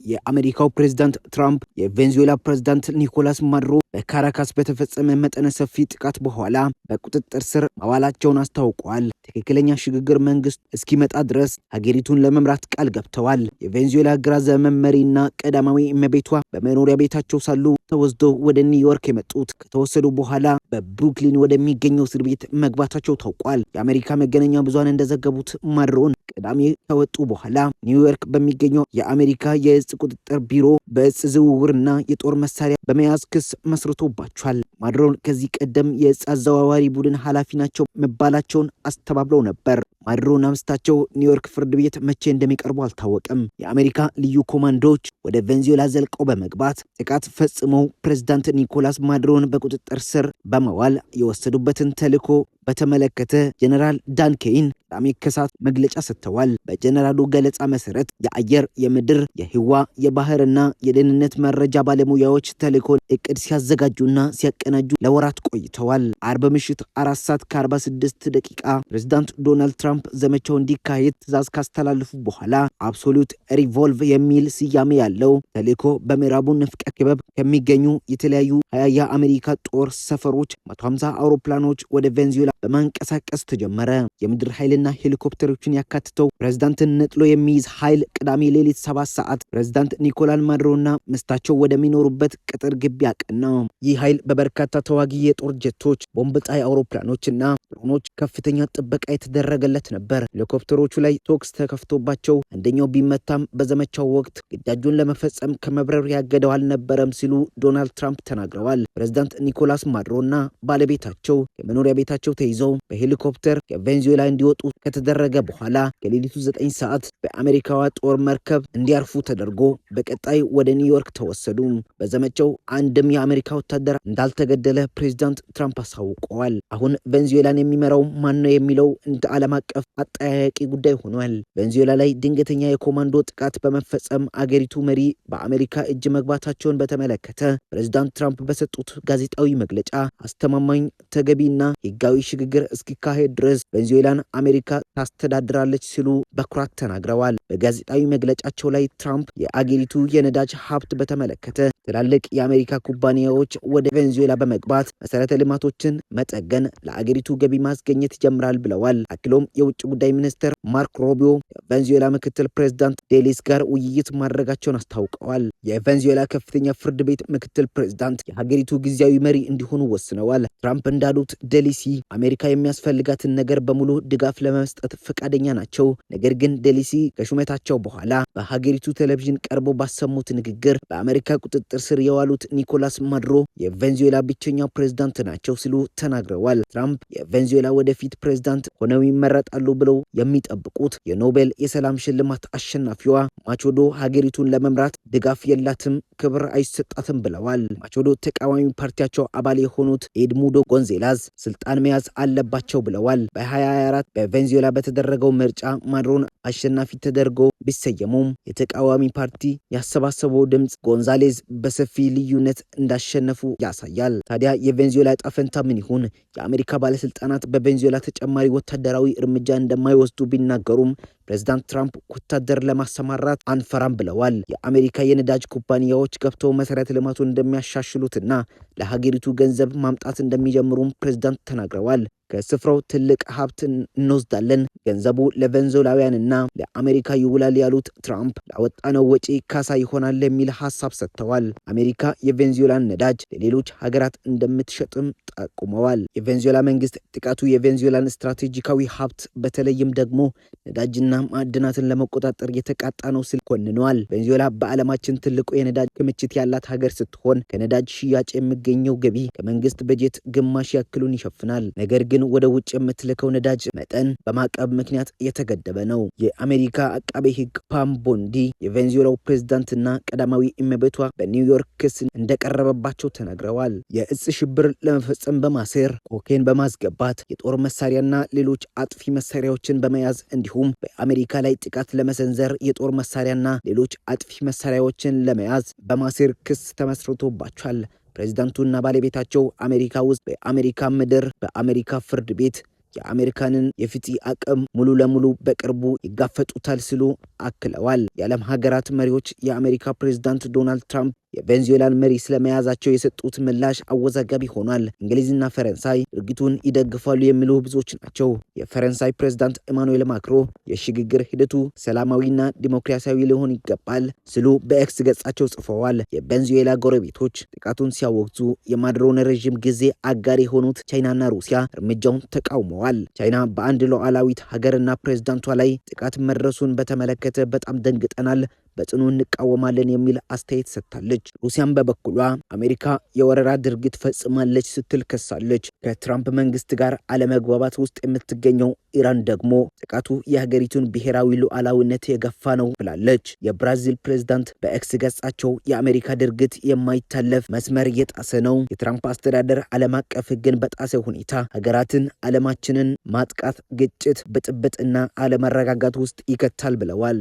የአሜሪካው ፕሬዝዳንት ትራምፕ የቬንዙዌላ ፕሬዝዳንት ኒኮላስ ማዱሮ በካራካስ በተፈጸመ መጠነ ሰፊ ጥቃት በኋላ በቁጥጥር ስር ማዋላቸውን አስታውቀዋል። ትክክለኛ ሽግግር መንግስት እስኪመጣ ድረስ ሀገሪቱን ለመምራት ቃል ገብተዋል። የቬንዙዌላ ግራ ዘመም መሪና ቀዳማዊ እመቤቷ በመኖሪያ ቤታቸው ሳሉ ተወስደው ወደ ኒውዮርክ የመጡት ከተወሰዱ በኋላ በብሩክሊን ወደሚገኘው እስር ቤት መግባታቸው ታውቋል። የአሜሪካ መገናኛ ብዙሃን እንደዘገቡት ማዱሮን ቅዳሜ ከወጡ በኋላ ኒውዮርክ በሚገኘው የአሜሪካ የእጽ ቁጥጥር ቢሮ በእጽ ዝውውርና የጦር መሳሪያ በመያዝ ክስ መስርቶባቸዋል። ማዱሮን ከዚህ ቀደም የእጽ አዘዋዋሪ ቡድን ኃላፊ ናቸው መባላቸውን አስተባብለው ነበር። ማዱሮና ሚስታቸው ኒውዮርክ ፍርድ ቤት መቼ እንደሚቀርቡ አልታወቀም። የአሜሪካ ልዩ ኮማንዶዎች ወደ ቬንዙዌላ ዘልቀው በመግባት ጥቃት ፈጽመው ፕሬዝዳንት ኒኮላስ ማዱሮን በቁጥጥር ስር በመዋል የወሰዱበትን ተልዕኮ በተመለከተ ጀነራል ዳን ኬይን ቅዳሜ ከሰዓት መግለጫ ሰጥተዋል። በጀነራሉ ገለጻ መሰረት የአየር፣ የምድር፣ የህዋ፣ የባህርና የደህንነት መረጃ ባለሙያዎች ተልዕኮን እቅድ ሲያዘጋጁና ሲያቀናጁ ለወራት ቆይተዋል። አርብ ምሽት 4:46 ፕሬዝዳንት ዶናልድ ትራምፕ ዘመቻው እንዲካሄድ ትዕዛዝ ካስተላለፉ በኋላ አብሶሉት ሪቮልቭ የሚል ስያሜ ያለው ተልዕኮ በምዕራቡ ንፍቀ ክበብ ከሚገኙ የተለያዩ 20 የአሜሪካ ጦር ሰፈሮች 150 አውሮፕላኖች ወደ ቬንዙዌላ በማንቀሳቀስ ተጀመረ። የምድር ኃይልና ሄሊኮፕተሮችን ያካትተው ፕሬዝዳንትን ነጥሎ የሚይዝ ኃይል ቅዳሜ ሌሊት 7 ሰዓት ፕሬዝዳንት ኒኮላስ ማዱሮና ሚስታቸው ወደሚኖሩበት ቅጥር ግቢ አቀና። ይህ ኃይል በበርካታ ተዋጊ የጦር ጀቶች፣ ቦምብ ጣይ አውሮፕላኖችና ድሮኖች ከፍተኛ ጥበቃ የተደረገለት ነበር። ሄሊኮፕተሮቹ ላይ ቶክስ ተከፍቶባቸው አንደኛው ቢመታም በዘመቻው ወቅት ግዳጁን ለመፈጸም ከመብረር ያገደው አልነበረም ሲሉ ዶናልድ ትራምፕ ተናግረዋል። ፕሬዝዳንት ኒኮላስ ማዱሮና ባለቤታቸው የመኖሪያ ቤታቸው ተይዘው በሄሊኮፕተር ከቬንዙዌላ እንዲወጡ ከተደረገ በኋላ ከሌሊቱ 9 ሰዓት በአሜሪካዋ ጦር መርከብ እንዲያርፉ ተደርጎ በቀጣይ ወደ ኒውዮርክ ተወሰዱ። በዘመቻው አንድም የአሜሪካ ወታደር እንዳልተገደለ ፕሬዝዳንት ትራምፕ አሳውቀዋል። አሁን ቬንዙዌላን የሚመራው ማን ነው የሚለው እንደ ዓለም አቀፍ አጠያያቂ ጉዳይ ሆኗል። ቬንዙዌላ ላይ ድንገተኛ የኮማንዶ ጥቃት በመፈጸም አገሪቱ መሪ በአሜሪካ እጅ መግባታቸውን በተመለከተ ፕሬዝዳንት ትራምፕ በሰጡት ጋዜጣዊ መግለጫ አስተማማኝ፣ ተገቢና ህጋዊ ሽግግር እስኪካሄድ ድረስ ቬንዙዌላን አሜሪካ ታስተዳድራለች ሲሉ በኩራት ተናግረዋል። በጋዜጣዊ መግለጫቸው ላይ ትራምፕ የአገሪቱ የነዳጅ ሀብት በተመለከተ ትላልቅ የአሜሪካ ኩባንያዎች ወደ ቬንዙዌላ በመግባት መሰረተ ልማቶችን መጠገን፣ ለአገሪቱ ገቢ ማስገኘት ይጀምራል ብለዋል። አክሎም የውጭ ጉዳይ ሚኒስትር ማርክ ሮቢዮ የቬንዙዌላ ምክትል ፕሬዝዳንት ዴሊሲ ጋር ውይይት ማድረጋቸውን አስታውቀዋል። የቬንዙዌላ ከፍተኛ ፍርድ ቤት ምክትል ፕሬዝዳንት የሀገሪቱ ጊዜያዊ መሪ እንዲሆኑ ወስነዋል። ትራምፕ እንዳሉት ዴሊሲ አሜሪካ የሚያስፈልጋትን ነገር በሙሉ ድጋፍ ለመስጠት ፈቃደኛ ናቸው። ነገር ግን ዴሊሲ ከሹመታቸው በኋላ በሀገሪቱ ቴሌቪዥን ቀርቦ ባሰሙት ንግግር በአሜሪካ ቁጥጥር ስር የዋሉት ኒኮላስ ማዱሮ የቬንዙዌላ ብቸኛው ፕሬዝዳንት ናቸው ሲሉ ተናግረዋል። ትራምፕ የቬንዙዌላ ወደፊት ፕሬዝዳንት ሆነው ይመረጣሉ ብለው የሚጠብቁት የኖቤል የሰላም ሽልማት አሸናፊዋ ማቹዶ ሀገሪቱን ለመምራት ድጋፍ የላትም፣ ክብር አይሰጣትም ብለዋል። ማቹዶ ተቃዋሚ ፓርቲያቸው አባል የሆኑት ኤድሙዶ ጎንዜላዝ ስልጣን መያዝ አለባቸው ብለዋል። በ2024 በቬንዙዌላ በተደረገው ምርጫ ማዱሮን አሸናፊ ተደርጎ ቢሰየሙም የተቃዋሚ ፓርቲ ያሰባሰበው ድምጽ ጎንዛሌዝ በሰፊ ልዩነት እንዳሸነፉ ያሳያል። ታዲያ የቬንዙዌላ ዕጣ ፈንታ ምን ይሁን? የአሜሪካ ባለስልጣናት በቬንዙዌላ ተጨማሪ ወታደራዊ እርምጃ እንደማይወስዱ ቢናገሩም ፕሬዝዳንት ትራምፕ ወታደር ለማሰማራት አንፈራም ብለዋል። የአሜሪካ የነዳጅ ኩባንያዎች ገብተው መሰረተ ልማቱን እንደሚያሻሽሉትና ለሀገሪቱ ገንዘብ ማምጣት እንደሚጀምሩም ፕሬዝዳንት ተናግረዋል። ከስፍራው ትልቅ ሀብት እንወስዳለን፣ ገንዘቡ ለቬንዙዌላውያንና ለአሜሪካ ይውላል ያሉት ትራምፕ ላወጣነው ወጪ ካሳ ይሆናል የሚል ሀሳብ ሰጥተዋል። አሜሪካ የቬንዙዌላን ነዳጅ ለሌሎች ሀገራት እንደምትሸጥም ጠቁመዋል። የቬንዙዌላ መንግስት ጥቃቱ የቬንዙዌላን ስትራቴጂካዊ ሀብት በተለይም ደግሞ ነዳጅና ማዕድናትን ለመቆጣጠር የተቃጣ ነው ሲል ኮንነዋል። ቬንዙዌላ በዓለማችን ትልቁ የነዳጅ ክምችት ያላት ሀገር ስትሆን ከነዳጅ ሽያጭ የሚገኘው ገቢ ከመንግስት በጀት ግማሽ ያክሉን ይሸፍናል። ነገር ግን ወደ ውጭ የምትልከው ነዳጅ መጠን በማዕቀብ ምክንያት የተገደበ ነው። የአሜሪካ አቃቤ ሕግ ፓም ቦንዲ የቬንዙዌላው ፕሬዝዳንትና ቀዳማዊ እመቤቷ በኒውዮርክ ክስ እንደቀረበባቸው ተናግረዋል። የእጽ ሽብር ለመፈጸም በማሴር ኮኬን በማስገባት የጦር መሳሪያና ሌሎች አጥፊ መሳሪያዎችን በመያዝ እንዲሁም በአሜሪካ ላይ ጥቃት ለመሰንዘር የጦር መሳሪያና ሌሎች አጥፊ መሳሪያዎችን ለመያዝ በማሴር ክስ ተመስርቶባቸዋል። ፕሬዝዳንቱና ባለቤታቸው አሜሪካ ውስጥ በአሜሪካ ምድር በአሜሪካ ፍርድ ቤት የአሜሪካንን የፍትህ አቅም ሙሉ ለሙሉ በቅርቡ ይጋፈጡታል ሲሉ አክለዋል። የዓለም ሀገራት መሪዎች የአሜሪካ ፕሬዝዳንት ዶናልድ ትራምፕ የቬንዙዌላን መሪ ስለመያዛቸው የሰጡት ምላሽ አወዛጋቢ ሆኗል። እንግሊዝና ፈረንሳይ ድርጊቱን ይደግፋሉ የሚሉ ብዙዎች ናቸው። የፈረንሳይ ፕሬዝዳንት ኢማኑኤል ማክሮ የሽግግር ሂደቱ ሰላማዊና ዲሞክራሲያዊ ሊሆን ይገባል ሲሉ በኤክስ ገጻቸው ጽፈዋል። የቬንዙዌላ ጎረቤቶች ጥቃቱን ሲያወግዙ የማድሮን ረዥም ጊዜ አጋር የሆኑት ቻይናና ሩሲያ እርምጃውን ተቃውመዋል። ቻይና በአንድ ሉዓላዊት ሀገርና ፕሬዝዳንቷ ላይ ጥቃት መድረሱን በተመለከተ በጣም ደንግጠናል፣ በጽኑ እንቃወማለን የሚል አስተያየት ሰጥታለች። ሩሲያም በበኩሏ አሜሪካ የወረራ ድርጊት ፈጽማለች ስትል ከሳለች። ከትራምፕ መንግስት ጋር አለመግባባት ውስጥ የምትገኘው ኢራን ደግሞ ጥቃቱ የሀገሪቱን ብሔራዊ ሉዓላዊነት የገፋ ነው ብላለች። የብራዚል ፕሬዝዳንት በኤክስ ገጻቸው የአሜሪካ ድርጊት የማይታለፍ መስመር እየጣሰ ነው፣ የትራምፕ አስተዳደር ዓለም አቀፍ ሕግን በጣሰ ሁኔታ ሀገራትን፣ ዓለማችንን ማጥቃት፣ ግጭት፣ ብጥብጥና አለመረጋጋት ውስጥ ይከታል ብለዋል።